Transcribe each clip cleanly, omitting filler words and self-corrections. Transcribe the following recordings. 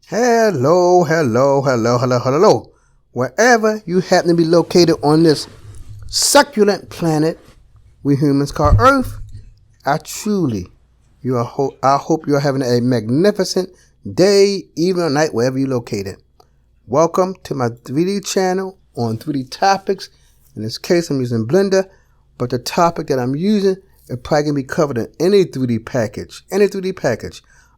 Hello, hello, hello, hello, hello. Wherever you happen to be located on this succulent planet we humans call Earth, I hope you're having a magnificent day, evening, or night, wherever you're located. Welcome to my 3D channel on 3D topics. In this case, I'm using Blender, but the topic that I'm using is probably going to be covered in any 3D package.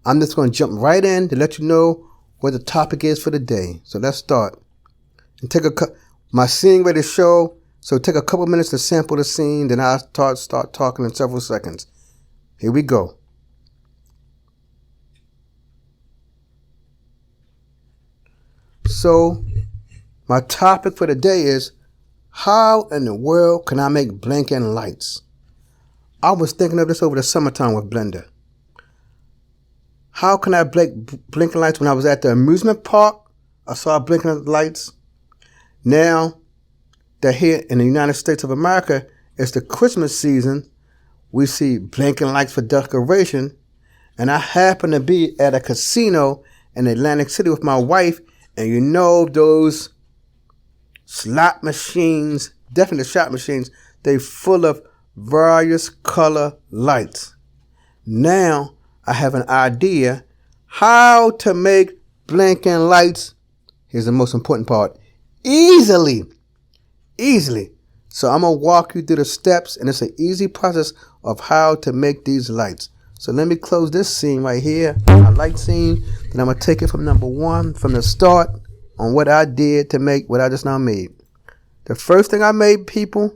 I'm just going to jump right in to let you know what the topic is for the day. So let's start. And my scene ready to show. So take a couple minutes to sample the scene, then I'll start talking in several seconds. Here we go. So my topic for the day is, how in the world can I make blinking lights? I was thinking of this over the summertime with Blender. How can I blinking lights? When I was at the amusement park, I saw blinking lights. Now that here in the United States of America, it's the Christmas season, we see blinking lights for decoration. And I happen to be at a casino in Atlantic City with my wife, and you know those slot machines, definitely shot machines, they're full of various color lights. Now I have an idea how to make blinking lights. Here's the most important part. Easily. So I'm going to walk you through the steps, and it's an easy process of how to make these lights. So let me close this scene right here, my light scene. Then I'm going to take it from number one, from the start, on what I did to make what I just now made. The first thing I made, people,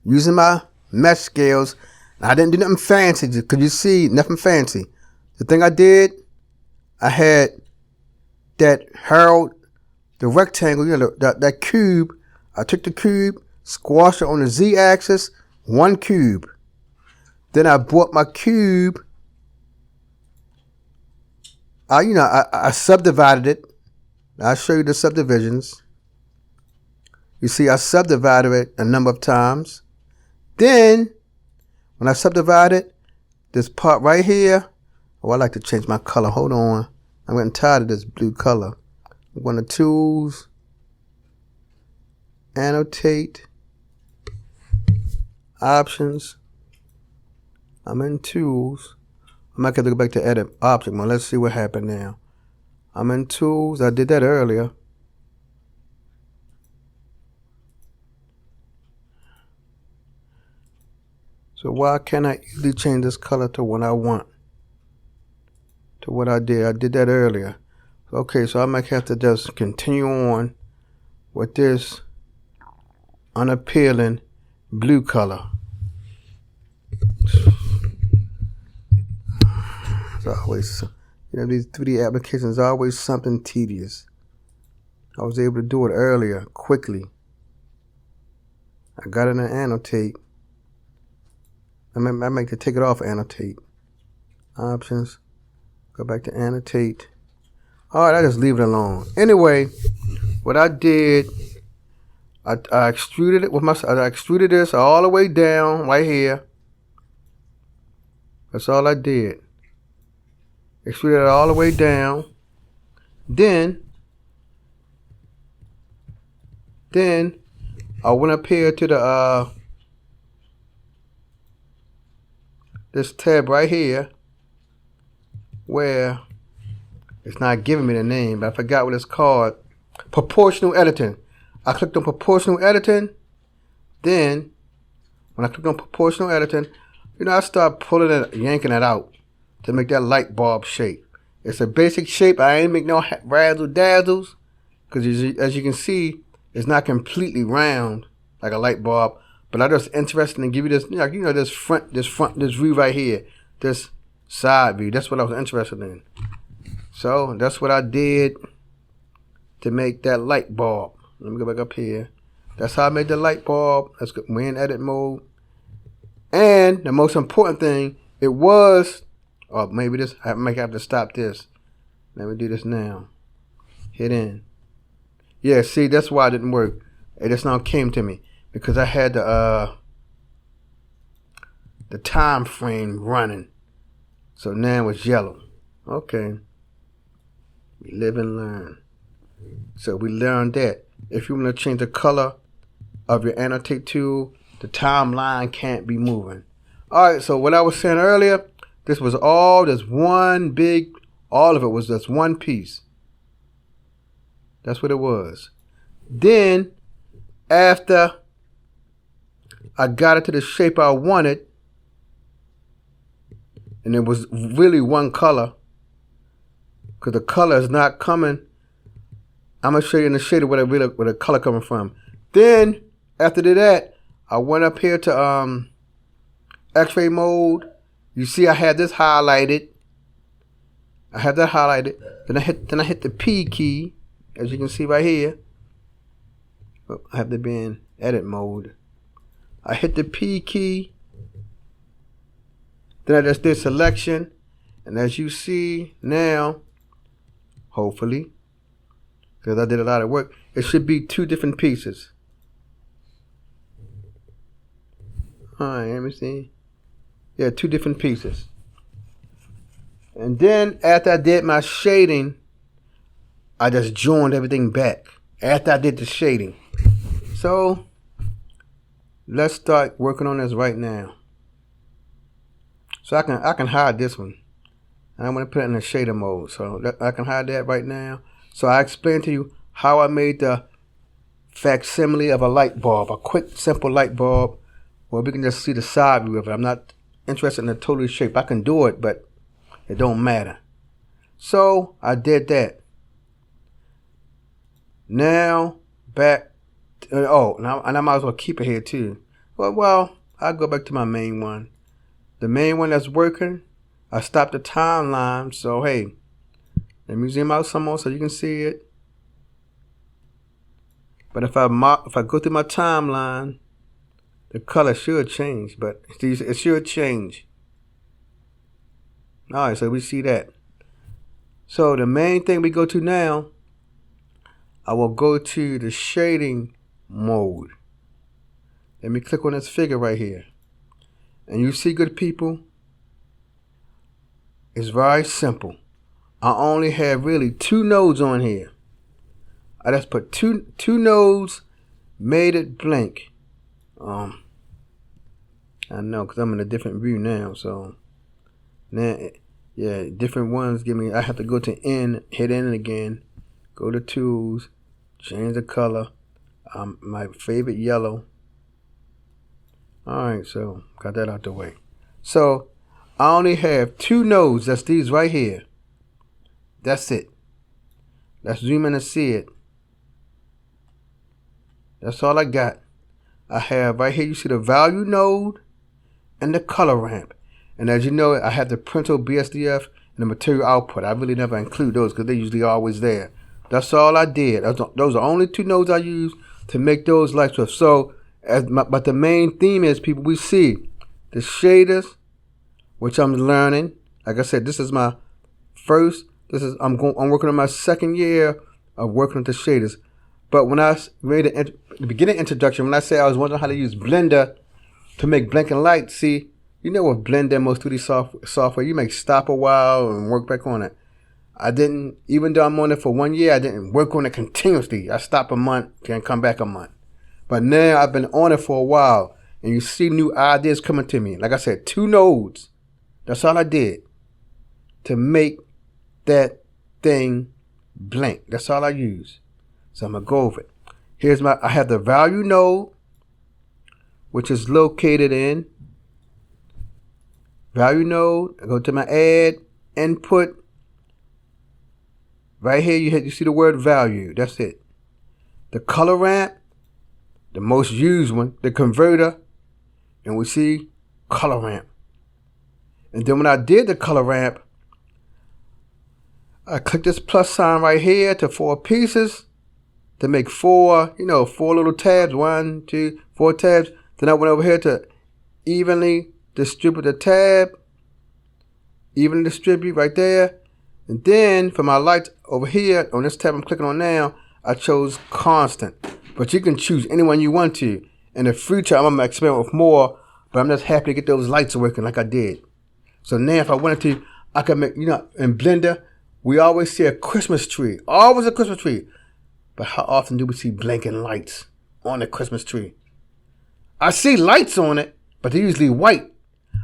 using my mesh scales. I didn't do nothing fancy, because you see, nothing fancy. The thing I did, I had that Harold, the rectangle, that cube. I took the cube, squashed it on the Z-axis, one cube. Then I brought my cube, I subdivided it. I'll show you the subdivisions. You see, I subdivided it a number of times. Then, when I subdivided this part right here, I like to change my color. Hold on. I'm getting tired of this blue color. I'm going to Tools, Annotate, Options. I'm in Tools. I might have to go back to Edit Object Mode. Let's see what happened now. I'm in Tools. I did that earlier. So why can't I easily change this color to what I want? To what I did. I did that earlier. Okay, so I might have to just continue on with this unappealing blue color. It's always, these 3D applications are always something tedious. I was able to do it earlier, quickly. I got it in Annotate. I might to take it off Annotate. Options. Go back to Annotate. Alright, I just leave it alone. Anyway, what I did, I extruded it I extruded this all the way down right here. That's all I did. Extruded it all the way down. Then I went up here to the this tab right here, where it's not giving me the name, but I forgot what it's called. Proportional editing. I clicked on proportional editing. Then, when I clicked on proportional editing, I start pulling it, yanking it out to make that light bulb shape. It's a basic shape. I ain't make no razzle dazzles, because as you can see, it's not completely round like a light bulb. But I'm just interested in give you this, this view right here, this side view. That's what I was interested in. So that's what I did to make that light bulb. Let me go back up here. That's how I made the light bulb. Let's go. We're in edit mode. And the most important thing, it was, or maybe this, I might have to stop this. Let me do this now. Hit in. Yeah, see, that's why it didn't work. It just now came to me. Because I had the time frame running. So now it's yellow. Okay. We live and learn. So we learned that if you want to change the color of your annotate tool, the timeline can't be moving. Alright, so what I was saying earlier, this was all just one big, all of it was just one piece. That's what it was. Then, after I got it to the shape I wanted, and it was really one color, because the color is not coming. I'm going to show you in the shade where the color coming from. Then, after that, I went up here to X-ray mode. You see I had this highlighted. I have that highlighted. Then I hit the P key, as you can see right here. Oh, I have to be in edit mode. I hit the P key. Then I just did selection. And as you see now, hopefully, because I did a lot of work, it should be two different pieces. Alright, let me see. Yeah, two different pieces. And then after I did my shading, I just joined everything back. After I did the shading. So let's start working on this right now. So I can hide this one. And I'm going to put it in the shader mode. So I can hide that right now. So I explained to you how I made the facsimile of a light bulb. A quick, simple light bulb. Where we can just see the side view of it. I'm not interested in the total shape. I can do it, but it don't matter. So I did that. Now back. And I might as well keep it here too. Well, I'll go back to my main one. The main one that's working. I stopped the timeline. So hey, let me zoom out some more so you can see it. But if I go through my timeline, the color should change, but it should change. Alright, so we see that. So the main thing we go to now, I will go to the shading mode. Let me click on this figure right here. And you see, good people, it's very simple. I only have really two nodes on here. I just put two nodes, made it blank. I know, because I'm in a different view now, so now, yeah, different ones give me, I have to go to N, hit N again, go to tools, change the color, my favorite yellow. Alright, so got that out the way. So I only have two nodes, that's these right here. That's it. Let's zoom in and see it. That's all I got. I have right here, you see the value node and the color ramp. And as you know, I have the printer BSDF and the material output. I really never include those because they're usually always there. That's all I did. Those are only two nodes I use to make those lights with. So, but the main theme is, people, we see the shaders, which I'm learning. Like I said, this is my first. I'm working on my second year of working with the shaders. But when I made the beginning introduction, when I said I was wondering how to use Blender to make blinking lights, see, you know with Blender, most 2D software, you may stop a while and work back on it. I didn't, even though I'm on it for 1 year, I didn't work on it continuously. I stop a month, then come back a month. But now I've been on it for a while, and you see new ideas coming to me. Like I said, two nodes. That's all I did to make that thing blink. That's all I use. So I'm going to go over it. I have the value node, which is located in value node. I go to my add input. Right here, you see the word value. That's it. The color ramp, the most used one, the converter, and we see color ramp. And then when I did the color ramp, I clicked this plus sign right here to 4 pieces to make 4 little tabs, 1, 2, 4 tabs. Then I went over here to evenly distribute the tab, evenly distribute right there. And then for my lights over here on this tab I'm clicking on now, I chose constant. But you can choose any one you want to. In the future, I'm going to experiment with more, but I'm just happy to get those lights working like I did. So now if I wanted to, I can make, in Blender, We always see a Christmas tree. Always a Christmas tree. But how often do we see blinking lights on the Christmas tree? I see lights on it, but they're usually white.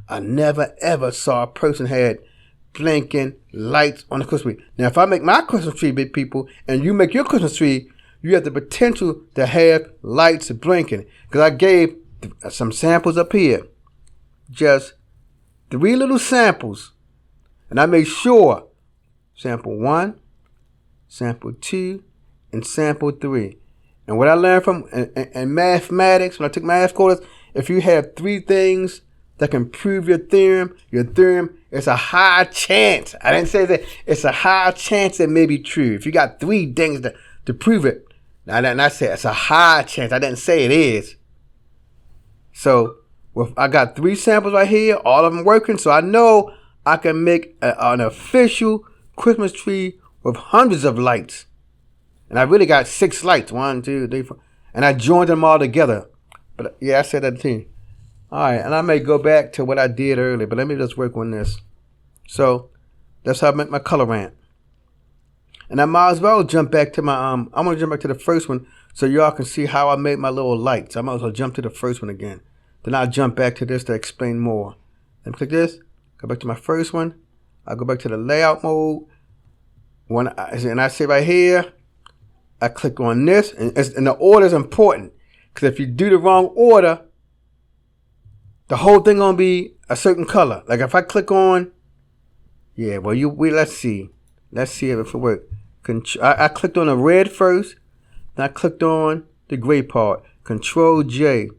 I never ever saw a person had blinking lights on the Christmas tree. Now, if I make my Christmas tree, big people, and you make your Christmas tree, you have the potential to have lights blinking. Because I gave some samples up here. Just 3 little samples. And I made sure sample 1, sample 2, and sample 3. And what I learned from in mathematics, when I took math courses, if you have 3 things that can prove your theorem is a high chance. I didn't say that. It's a high chance it may be true. If you got 3 things to prove it, I said it's a high chance. I didn't say it is. So I got 3 samples right here, all of them working, so I know I can make an official Christmas tree with hundreds of lights. And I really got 6 lights. 1, 2, 3, 4. And I joined them all together. But yeah, I said that to you. Alright, and I may go back to what I did earlier, but let me just work on this. So that's how I make my color ramp. And I might as well jump back to my I'm gonna jump back to the first one so y'all can see how I made my little lights. I might as well jump to the first one again. Then I'll jump back to this to explain more. Then click this, go back to my first one. I'll go back to the layout mode. And I say right here, I click on this, and the order is important. Because if you do the wrong order, the whole thing gonna be a certain color. Like if I click on, let's see if it works. I clicked on the red first, then I clicked on the gray part. Control J,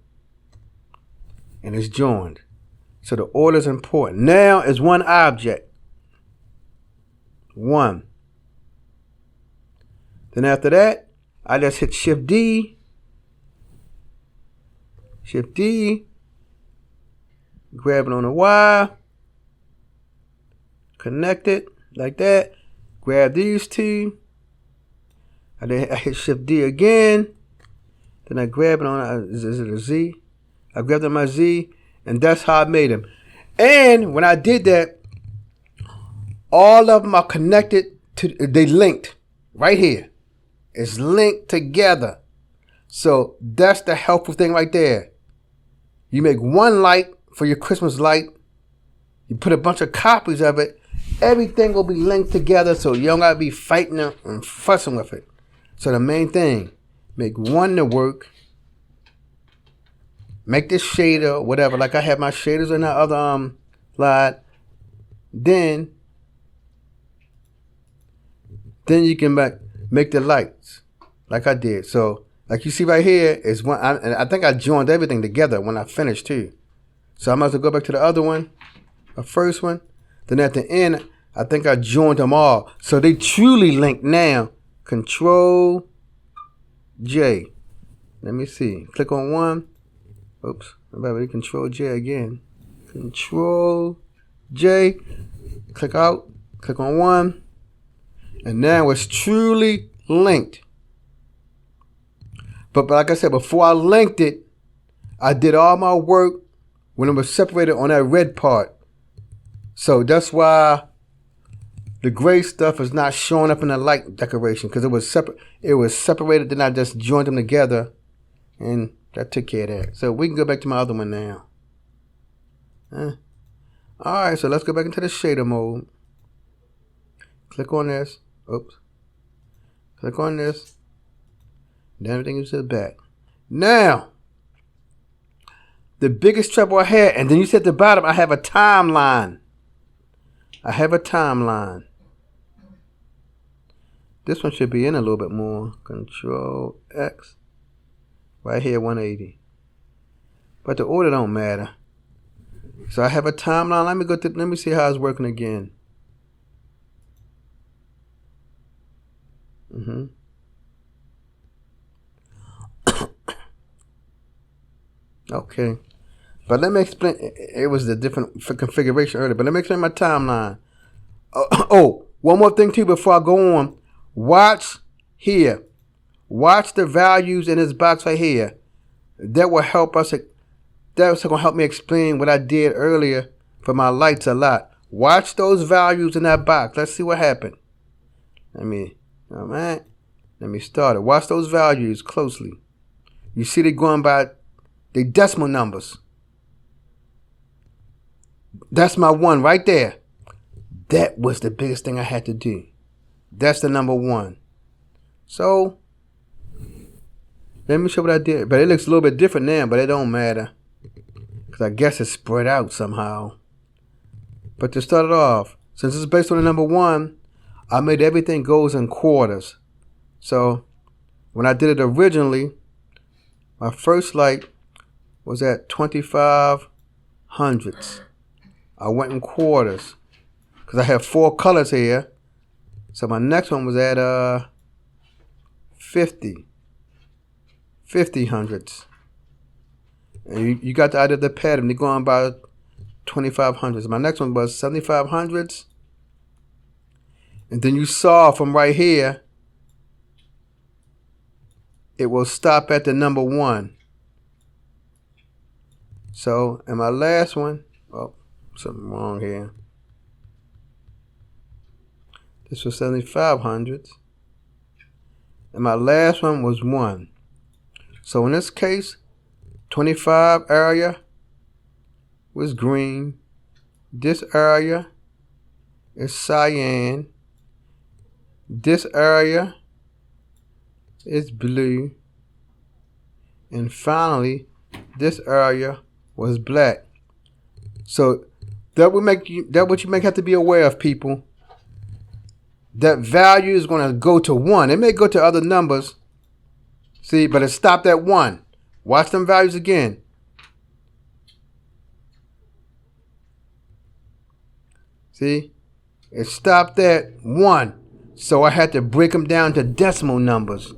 and it's joined. So the order is important. Now it's one object. 1. Then after that, I just hit Shift D. Shift D. Grab it on the wire. Connect it like that. Grab these 2. I hit Shift D again. Then I grab it on, is it a Z? I grabbed on my Z, and that's how I made them. And when I did that, all of them are connected they linked right here. It's linked together. So that's the helpful thing right there. You make one light for your Christmas light. You put a bunch of copies of it. Everything will be linked together so you don't got to be fighting and fussing with it. So the main thing, make one to work. Make this shader, whatever. Like I have my shaders in that other slide. Then you can make the lights like I did. So like you see right here is one. And I think I joined everything together when I finished too. So I might as well go back to the other one, the first one. Then at the end, I think I joined them all. So they truly link now. Control J. Let me see. Click on one. Oops. I'm about to Control J again. Control J. Click out. Click on one. And now it's truly linked. But like I said, before I linked it, I did all my work when it was separated on that red part. So that's why the gray stuff is not showing up in the light decoration, because it was separate. It was separated. Then I just joined them together, and that took care of that. So we can go back to my other one now. All right, so let's go back into the shader mode. Click on this. Oops. Click on this. Then everything is to the back. Now, the biggest trouble I had, and then you see at the bottom, I have a timeline. I have a timeline. This one should be in a little bit more. Control X. Right here, 180. But the order don't matter. So I have a timeline. Let me see how it's working again. Okay. But let me explain. It was the different configuration earlier. But let me explain my timeline. One more thing too before I go on. Watch here. Watch the values in this box right here. That will help us. That's going to help me explain what I did earlier for my lights a lot. Watch those values in that box. Let's see what happened. All right. Let me start it. Watch those values closely. You see they going by the decimal numbers. That's my 1 right there. That was the biggest thing I had to do. That's the number 1. So, let me show what I did. But it looks a little bit different now, but it don't matter. Because I guess it's spread out somehow. But to start it off, since it's based on the number 1, I made everything goes in quarters. So, when I did it originally, my first light was at 25 hundredths. I went in quarters. Because I have 4 colors here. So my next one was at 50 hundredths. And you got the idea of the pattern. They're going by 25 hundredths. My next one was 75 hundredths. And then you saw from right here, it will stop at the number 1. So, and my last one, oh, something wrong here. This was 75 hundredths. And my last one was 1. So in this case, 25 area was green. This area is cyan. This area is blue. And finally, this area was black. So that what you may have to be aware of, people. That value is going to go to 1. It may go to other numbers. See, but it stopped at 1. Watch them values again. See, it stopped at 1. So I had to break them down to decimal numbers.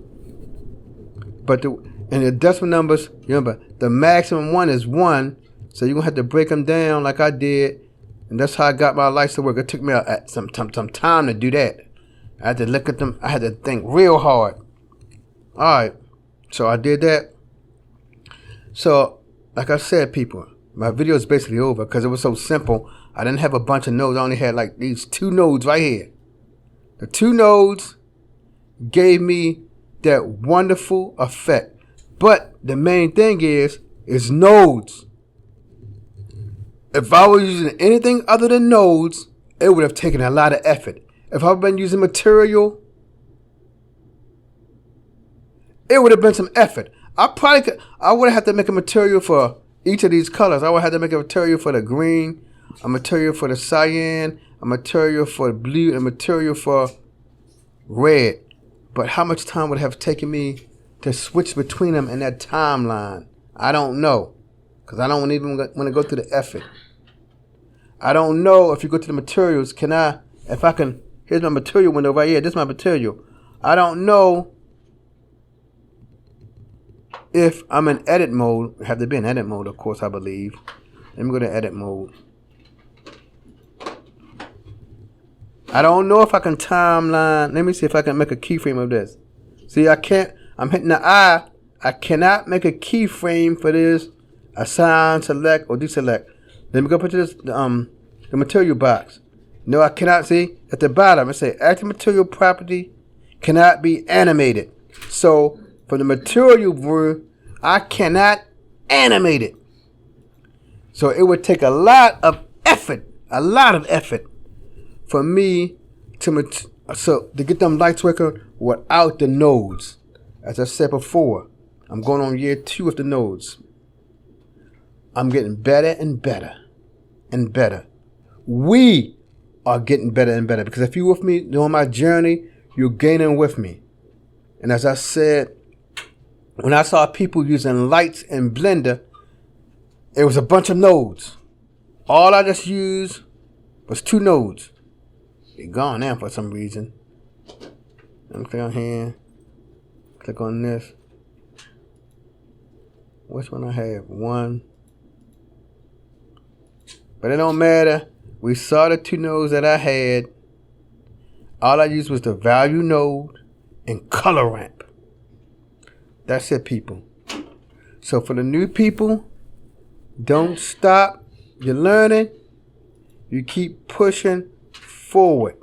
But in the decimal numbers, remember, the maximum one is 1. So you're going to have to break them down like I did. And that's how I got my lights to work. It took me some time to do that. I had to look at them. I had to think real hard. All right. So I did that. So, like I said, people, my video is basically over because it was so simple. I didn't have a bunch of nodes. I only had like these 2 nodes right here. The 2 nodes gave me that wonderful effect. But the main thing is nodes. If I was using anything other than nodes, it would have taken a lot of effort. If I've been using material, it would have been some effort. I would have to make a material for each of these colors. I would have to make a material for the green, a material for the cyan, a material for the blue, and a material for red. But how much time would it have taken me to switch between them in that timeline? I don't know. Because I don't even want to go through the effort. I don't know if you go to the materials, here's my material window right here. This is my material. I don't know if I'm in edit mode. I have to be in edit mode, of course, I believe. Let me go to edit mode. I don't know if I can timeline. Let me see if I can make a keyframe of this. See, I can't. I'm hitting the I. I cannot make a keyframe for this. Assign, select, or deselect. Let me go put this the material box. No, I cannot. See at the bottom it say active material property cannot be animated. So for the material view, I cannot animate it. So it would take a lot of effort for me to get them lights working without the nodes. As I said before, I'm going on year 2 of the nodes. I'm getting better and better and better. We are getting better and better because if you're with me on my journey, you're gaining with me. And as I said, when I saw people using lights in Blender, it was a bunch of nodes. All I just used was 2 nodes. They're gone now for some reason. Let me click on here. Click on this. Which one I have? 1. But it don't matter. We saw the 2 nodes that I had. All I used was the value node and color ramp. That's it, people. So for the new people, don't stop. You're learning. You keep pushing forward.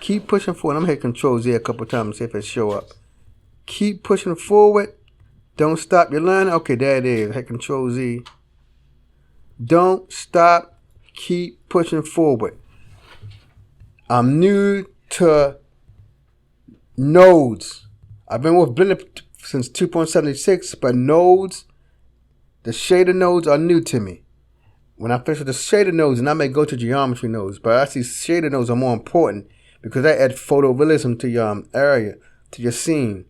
Keep pushing forward. I'm going to hit Control Z a couple times and see if it show up. Keep pushing forward. Don't stop your learning. Okay, there it is. Hit Control Z. Don't stop. Keep pushing forward. I'm new to nodes. I've been with Blender since 2.76, but nodes, the shader nodes are new to me. When I finish with the shader nodes, and I may go to geometry nodes, but I see shader nodes are more important because they add photorealism to your area, to your scene.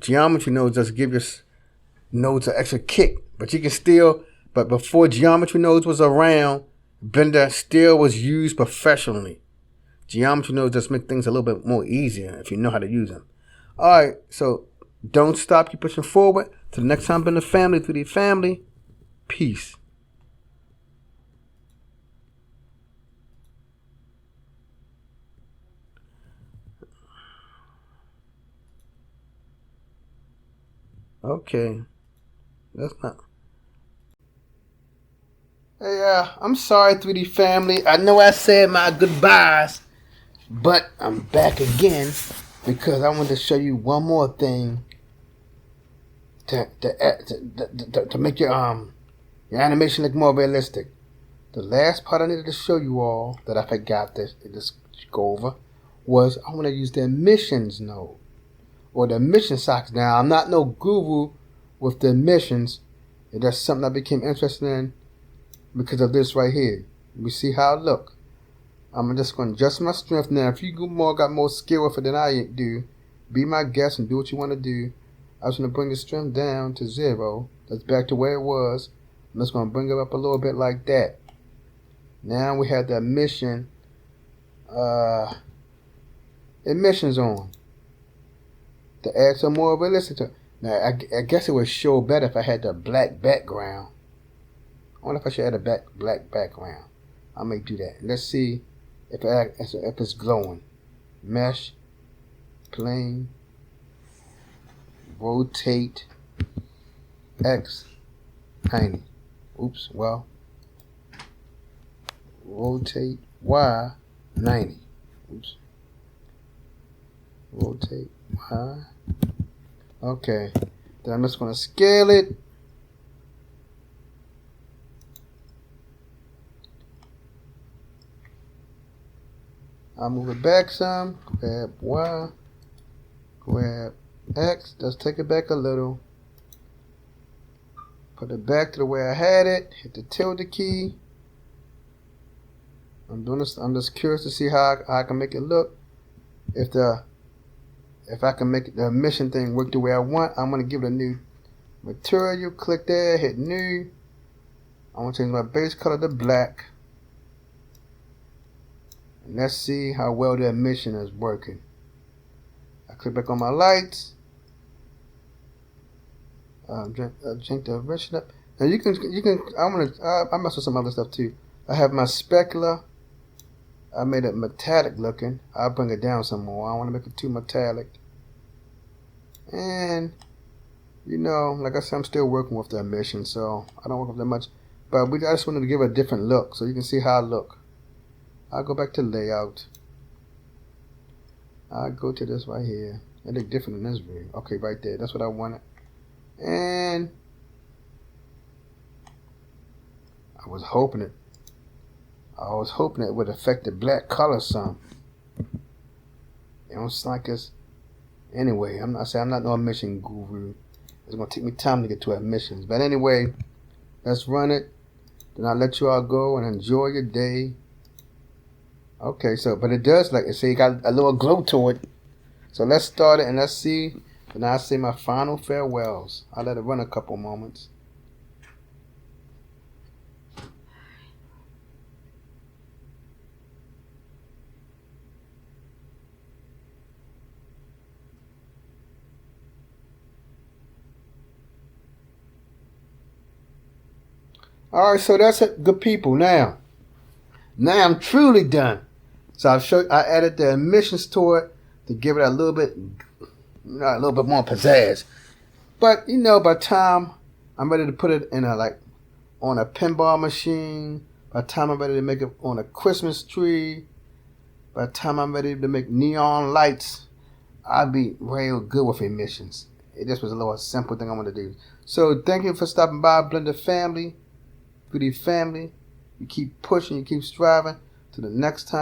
Geometry nodes just give your nodes an extra kick, but you can still, but before geometry nodes was around, Blender still was used professionally. Geometry nodes just make things a little bit more easier if you know how to use them. Alright, so don't stop, keep pushing forward. Till the next time, Blender family, 3D family. Peace. Okay. That's not. Hey, I'm sorry, 3D family. I know I said my goodbyes, but I'm back again because I want to show you one more thing to make your animation look more realistic. The last part I needed to show you all that I forgot to just go over was I want to use the emissions node or the emission sockets. Now, I'm not no guru with the emissions. That's something I became interested in because of this right here. We see how it look. I'm just going to adjust my strength. Now, if you got more skill with it than I do, be my guest and do what you want to do. I was going to bring the strength down to 0. That's back to where it was. I'm just going to bring it up a little bit like that. Now we have the emissions on to add some more realistic to it. Now, I guess it would show better if I had the black background. I wonder if I should add a black background. I may do that. Let's see if it's glowing. Mesh, plane, rotate, X, tiny. Oops, well, rotate Y, 90. Oops. Rotate Y. Okay. Then I'm just going to scale it. I'll move it back some. Grab Y. Grab X. Just take it back a little. Put it back to the way I had it. Hit the tilde key. I'm doing this. I'm just curious to see how I can make it look. If I can make the emission thing work the way I want, I'm going to give it a new material. Click there, hit new. I want to change my base color to black. And let's see how well the emission is working. I click back on my lights. Drink the emission up. Now you can. I mess with some other stuff too. I have my specular. I made it metallic looking. I'll bring it down some more. I don't want to make it too metallic. And, like I said, I'm still working with the emission, so I don't work with that much. But I just wanted to give it a different look, so you can see how I look. I'll go back to layout. I'll go to this right here. It looks different in this view. Okay, right there. That's what I wanted. And I was hoping it would affect the black color some. It don't like it's. Anyway, I'm not no emission guru. It's gonna take me time to get to emissions. But anyway, let's run it. Then I'll let you all go and enjoy your day. Okay, but it does it got a little glow to it. So let's start it and let's see. And I'll say my final farewells. I'll let it run a couple moments. Alright, so that's it, good people. Now I'm truly done. So I added the emissions to it to give it a little bit more pizzazz. But by the time I'm ready to put it in on a pinball machine, by the time I'm ready to make it on a Christmas tree, By the time I'm ready to make neon lights, I'll be real good with emissions. This was a little simple thing I want to do. So thank you for stopping by, Blender family, Foodie family. You keep pushing, you keep striving. To the next time.